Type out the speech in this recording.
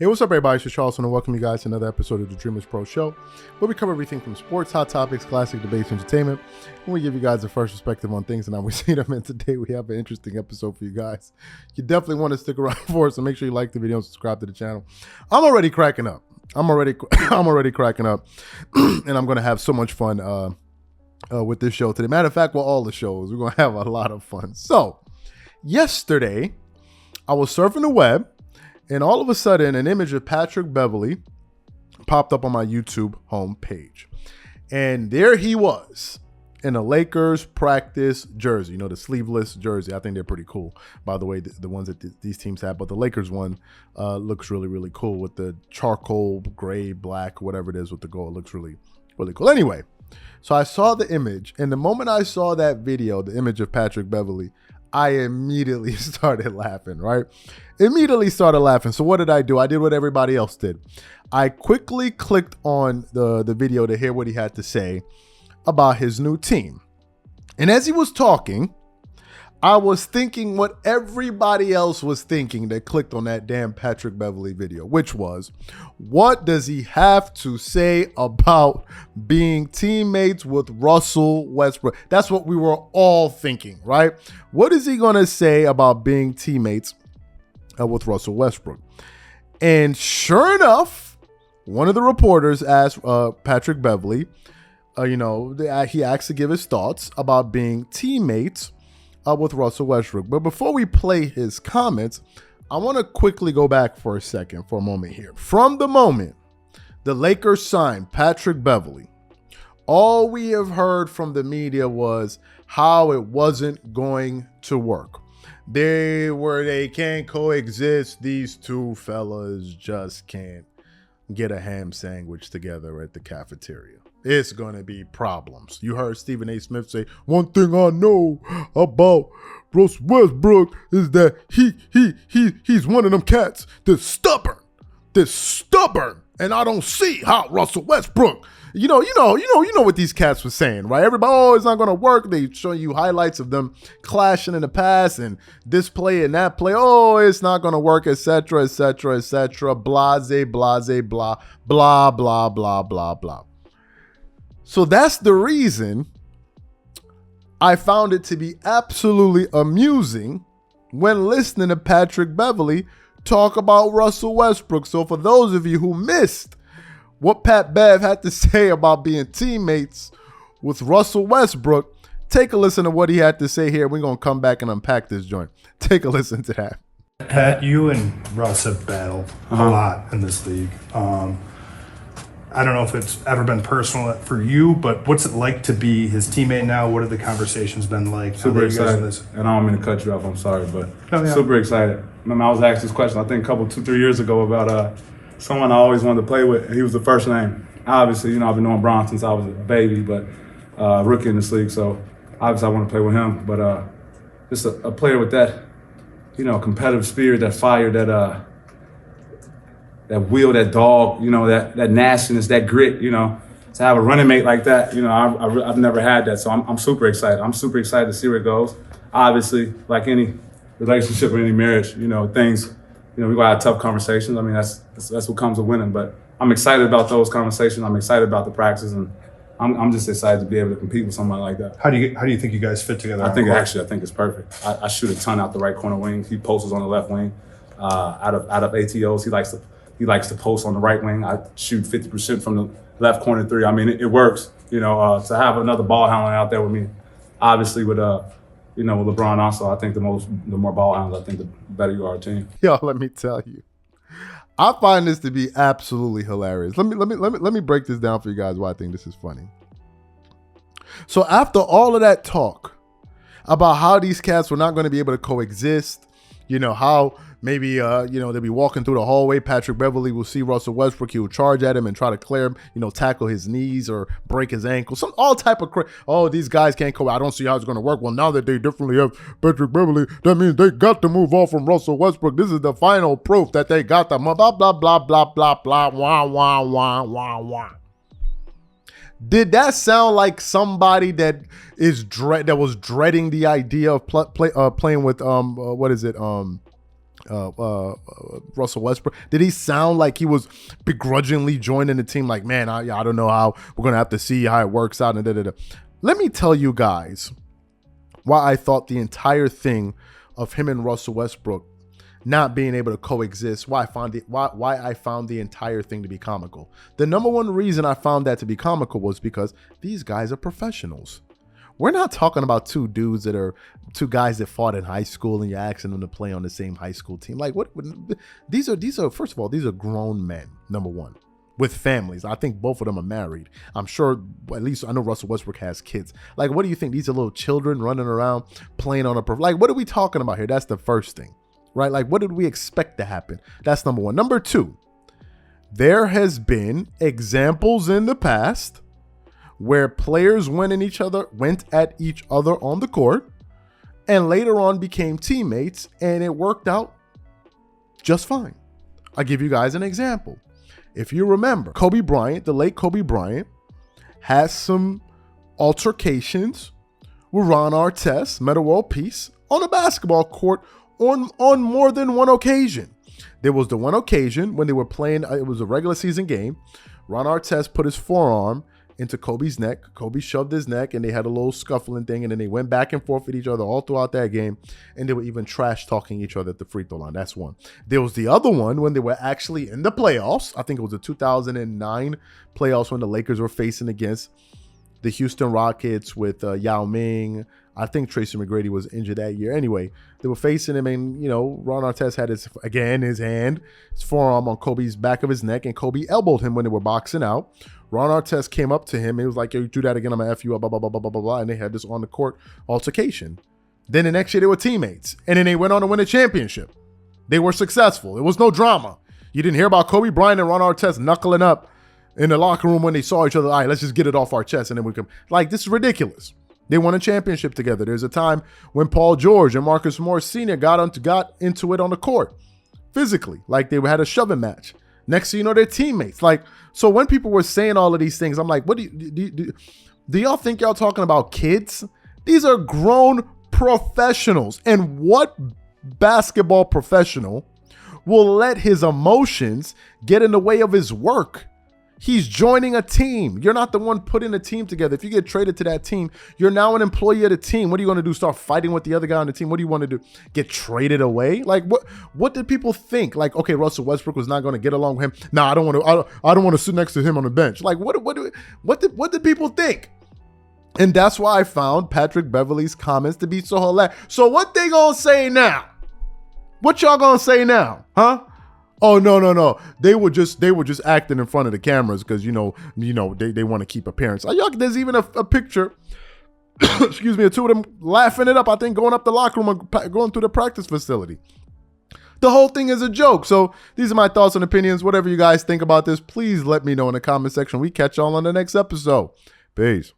Hey, what's up, everybody? It's Charleston, and welcome you guys to another episode of the Dreamerspro Show, where we cover everything from sports, hot topics, classic debates, entertainment, and we give you guys the first perspective on things and how we see them. And today we have an interesting episode for you guys. You definitely want to stick around for it, so make sure you like the video and subscribe to the channel. I'm already cracking up. I'm already cracking up, and I'm going to have so much fun with this show today. Matter of fact, with all the shows, we're going to have a lot of fun. So, yesterday, I was surfing the web, and all of a sudden, an image of Patrick Beverley popped up on my YouTube homepage. And there he was in a Lakers practice jersey, you know, the sleeveless jersey. I think they're pretty cool, by the way, the ones that these teams have. But the Lakers one looks really, really cool with the charcoal, gray, black, whatever it is with the gold. It looks really, really cool. Anyway, so I saw the image. And the moment I saw that video, the image of Patrick Beverley, I immediately started laughing, right? Immediately started laughing. So what did I do? I did what everybody else did. I quickly clicked on the video to hear what he had to say about his new team. And as he was talking, I was thinking what everybody else was thinking that clicked on that damn Patrick Beverley video, which was, what does he have to say about being teammates with Russell Westbrook? That's what we were all thinking, right? What is he going to say about being teammates with Russell Westbrook? And sure enough, one of the reporters asked Patrick Beverley, he asked to give his thoughts about being teammates with Russell Westbrook. But before we play his comments, I want to quickly go back for a moment here. From the moment the Lakers signed Patrick Beverley, all we have heard from the media was how it wasn't going to work. They can't coexist. These two fellas just can't get a ham sandwich together at the cafeteria. It's going to be problems. You heard Stephen A. Smith say, one thing I know about Russell Westbrook is that he's one of them cats that's stubborn. And I don't see how Russell Westbrook, you know what these cats were saying, right? Everybody, oh, it's not going to work. They show you highlights of them clashing in the past and this play and that play. Oh, it's not going to work, etc., etc., etc. Blase, blah, blah, blah, blah, blah, blah, blah. So that's the reason I found it to be absolutely amusing when listening to Patrick Beverley talk about Russell Westbrook. So for those of you who missed what Pat Bev had to say about being teammates with Russell Westbrook, take a listen to what he had to say here. We're going to come back and unpack this joint. Take a listen to that. Pat, you and Russ have battled a lot in this league. I don't know if it's ever been personal for you, but what's it like to be his teammate now? What have the conversations been like? Super excited. And I don't mean to cut you off, I'm sorry, but super excited. Remember, I was asked this question, I think 2-3 years ago about someone I always wanted to play with. He was the first name. Obviously, I've been knowing Bron since I was a baby, but rookie in this league, so obviously I want to play with him. But just a player with that, competitive spirit, that fire, that will, that dog, that nastiness, that grit, to have a running mate like that, I've never had that. So I'm super excited. I'm super excited to see where it goes. Obviously, like any relationship or any marriage, things, we gotta have tough conversations. I mean, that's what comes with winning. But I'm excited about those conversations. I'm excited about the practice, and I'm just excited to be able to compete with somebody like that. How do you think you guys fit together? I think it's perfect. I shoot a ton out the right corner wing. He posts on the left wing. Out of ATOs, he likes to post on the right wing. I shoot 50% from the left corner three. I mean, it works, to have another ball handler out there with me. Obviously with LeBron also, I think the more ball handlers, I think the better you are a team. Yo, let me tell you, I find this to be absolutely hilarious. Let me break this down for you guys why I think this is funny. So after all of that talk about how these cats were not going to be able to coexist, how maybe, they'll be walking through the hallway. Patrick Beverley will see Russell Westbrook. He will charge at him and try to clear him, tackle his knees or break his ankle. All type of these guys can't I don't see how it's going to work. Well, now that they definitely have Patrick Beverley, that means they got to move on from Russell Westbrook. This is the final proof that they got them. Blah, blah, blah, blah, blah, blah, wah, wah, wah, wah, wah. Did that sound like somebody that was dreading the idea of playing with, Russell Westbrook? Did he sound like he was begrudgingly joining the team? Like, man, I don't know how, we're gonna have to see how it works out and da. Let me tell you guys why I thought the entire thing of him and Russell Westbrook not being able to coexist, why I found the entire thing to be comical. The number one reason I found that to be comical was because these guys are professionals. We're not talking about two guys that fought in high school and you're asking them to play on the same high school team. Like, what? These are first of all, these are grown men, number one, with families. I think both of them are married. I'm sure, at least I know Russell Westbrook has kids. Like, what do you think? These are little children running around playing on like, what are we talking about here? That's the first thing, right? Like, what did we expect to happen? That's number one. Number two, there has been examples in the past where players went at each other on the court and later on became teammates and it worked out just fine. I'll give you guys an example. If you remember, Kobe Bryant, the late Kobe Bryant, has some altercations with Ron Artest, Metta World Peace, on a basketball court on more than one occasion. There was the one occasion when they were playing, it was a regular season game. Ron Artest put his forearm into Kobe's neck. Kobe shoved his neck and they had a little scuffling thing, and then they went back and forth with each other all throughout that game, and they were even trash talking each other at the free throw line. That's one. There was the other one when they were actually in the playoffs. I think it was the 2009 playoffs when the Lakers were facing against the Houston Rockets with Yao Ming. I think Tracy McGrady was injured that year. Anyway, they were facing him, and, you know, Ron Artest had his forearm on Kobe's back of his neck, and Kobe elbowed him when they were boxing out. Ron Artest came up to him and he was like, yo, you do that again, I'm gonna F you up, blah, blah, blah, blah, blah, blah, and they had this on the court altercation. Then the next year they were teammates, and then they went on to win a championship. They were successful. It was no drama. You didn't hear about Kobe Bryant and Ron Artest knuckling up in the locker room when they saw each other. All right, let's just get it off our chest and then we can, like, this is ridiculous. They won a championship together. There's a time when Paul George and Marcus Morris Sr. got into it on the court physically, like they had a shoving match. Next thing you know, they're teammates. Like, so when people were saying all of these things, I'm like, what do y'all think y'all talking about kids? These are grown professionals. And what basketball professional will let his emotions get in the way of his work? He's joining a team. You're not the one putting a team together. If you get traded to that team, you're now an employee of the team. What are you going to do? Start fighting with the other guy on the team? What do you want to do? Get traded away? Like, what did people think? Like, okay, Russell Westbrook was not going to get along with him. Nah, I don't want to sit next to him on the bench. Like, what did people think? And that's why I found Patrick Beverley's comments to be so hilarious. So what they gonna say now? What y'all gonna say now? Huh? Oh, no. They were just acting in front of the cameras because, you know, they want to keep appearance. There's even a picture, excuse me, of two of them laughing it up, I think, going up the locker room and going through the practice facility. The whole thing is a joke. So these are my thoughts and opinions. Whatever you guys think about this, please let me know in the comment section. We catch y'all on the next episode. Peace.